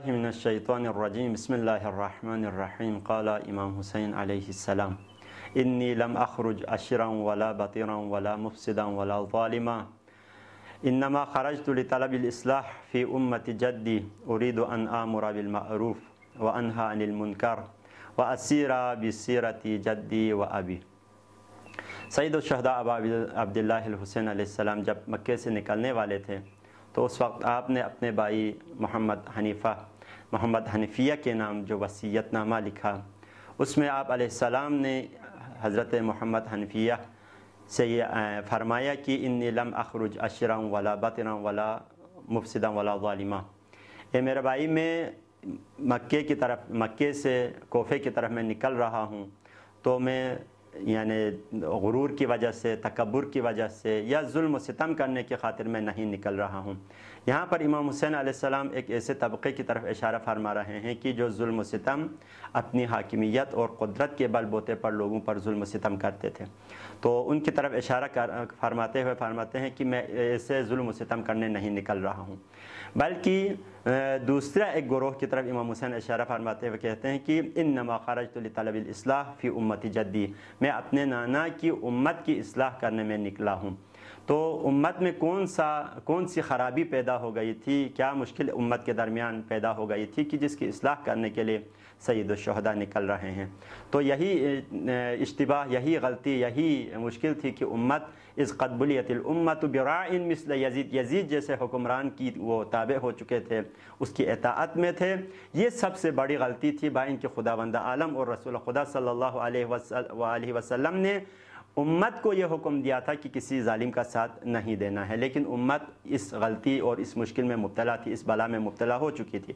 मिनश्शैतानिर्रजीम बिस्मिल्लाहिर्रहमानिर्रहीम क़ाला इमाम हुसैन अलैहिस्सलाम इन्नी लम अख़रुज अशरन वला बतिरन वला मुफ़सिदन वला ज़ालिमा इन्नमा ख़रजतु लितलबिल इस्लाह फ़ी उम्मति जद्दी उरीदु अन आमुरा बिल मअरूफ़ व अनहा अनिल मुनकर व असीरा बिसीरति जद्दी व अबी। सैयदुश शुहदा अबा अब्दुल्लाह हुसैन अलैहिस्सलाम जब मक्के से निकलने वाले थे तो उस वक्त आपने अपने भाई मोहम्मद हनीफिया के नाम जो वसीयतनामा लिखा, उसमें आप अलैहिस्सलाम ने हज़रत मोहम्मद हनीफिया से ये फरमाया कि इन्नी लम अख़रुज अशरन वला बतिरन वला मुफ़सिदन वला ज़ालिमा। ए मेरे भाई, मैं मक्के से कोफे की तरफ मैं निकल रहा हूँ, तो मैं यानी गुरूर की वजह से, तकब्बुर की वजह से या जुल्म सितम करने की खातिर मैं नहीं निकल रहा हूँ। यहाँ पर इमाम हुसैन अलैहिस्सलाम एक ऐसे तबक़े की तरफ इशारा फरमा रहे हैं कि जो जुल्म सितम अपनी हाकिमियत और क़ुदरत के बलबूते पर लोगों पर जुल्म सितम करते थे, तो उनकी तरफ इशारा फरमाते हुए फरमाते हैं कि मैं ऐसे जुल्म सितम करने नहीं निकल रहा हूँ, बल्कि दूसरा एक ग्रोह की तरफ इमाम हुसैन इशारा फरमाते हुए कहते हैं कि इन्नमा ख़रजतु लितलबिल इस्लाह फ़ी उम्मति जद्दी, मैं अपने नाना की उम्मत की इस्लाह करने में निकला हूँ। तो उम्मत में कौन सी ख़राबी पैदा हो गई थी, क्या मुश्किल उम्मत के दरमियान पैदा हो गई थी कि जिसकी इस्लाह करने के लिए सैयदुश शुहदा निकल रहे हैं। तो यही इश्तिबाह, यही गलती, यही मुश्किल थी कि उम्मत इस क़दबुलियतिल उम्मत बिराइन मिस्ल यज़ीद जैसे हुक्मरान की वो ताबे हो चुके थे, उसकी इताअत में थे। ये सबसे बड़ी गलती थी बाइन कि खुदावंद आलम और रसूल खुदा सल्लल्लाहु अलैहि वसल्लम ने उम्मत को ये हुक्म दिया था कि किसी जालिम का साथ नहीं देना है, लेकिन उम्मत इस गलती और इस मुश्किल में मुब्तला थी, इस बला में मुब्तला हो चुकी थी।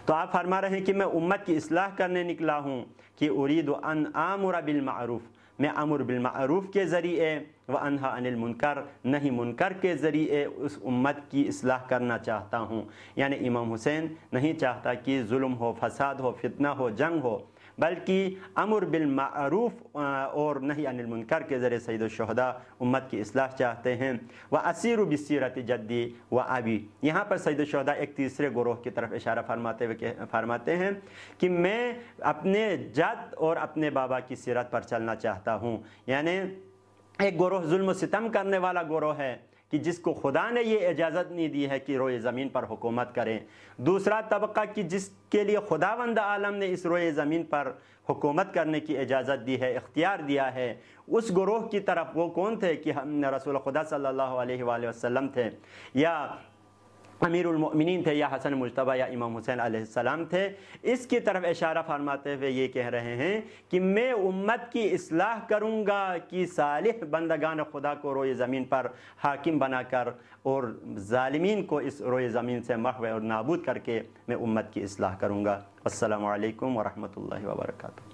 तो आप फरमा रहे हैं कि मैं उम्मत की इस्लाह करने निकला हूँ कि उरीदु अन आमुरा बिल मारूफ़, मैं अमुर बिल मारूफ़ के ज़रिए व अनहा अनिल मुनकर, नहीं मुनकर के ज़रिए उस उम्मत की इस्लाह करना चाहता हूँ। यानी इमाम हुसैन नहीं चाहता कि जुल्म हो, फसाद हो, फितना हो, जंग हो, बल्कि अमुर बिल मारूफ़ और नहीं अनिल मुनकर के ज़रिए सैयदुश शुहदा उम्मत की इस्लाह चाहते हैं। व असीरु बिसीरति जद्दी व अबी, यहाँ पर सैयदुश शुहदा एक तीसरे ग्रोह की तरफ इशारा फरमाते हैं कि मैं अपने जद और अपने बाबा की सीरत पर चलना चाहता हूँ। यानी एक ग्रोह जुल्म सितम करने वाला ग्रोह है कि जिसको खुदा ने ये इजाज़त नहीं दी है कि रोए ज़मीन पर हुकूमत करें। दूसरा तबक़ा कि जिसके लिए खुदावंद आलम ने इस रोए ज़मीन पर हुकूमत करने की इजाज़त दी है, इख्तियार दिया है, उस ग्रोह की तरफ वो कौन थे कि हम रसूल खुदा सल्लल्लाहु अलैहि वसल्लम थे, या अमीरुल मोमिनीन थे, या हसन मुज्तबा, या इमाम हुसैन अलैहिस्सलाम थे। इसकी तरफ इशारा फरमाते हुए ये कह रहे हैं कि मैं उम्मत की इस्लाह करूँगा कि सालिह बंदगान खुदा को रोए ज़मीन पर हाकिम बनाकर और ज़ालिमीन को इस रोए ज़मीन से महव और नाबूद करके मैं उम्मत की इस्लाह करूँगा। अस्सलामु अलैकुम व रहमतुल्लाहि व बरकातुहू।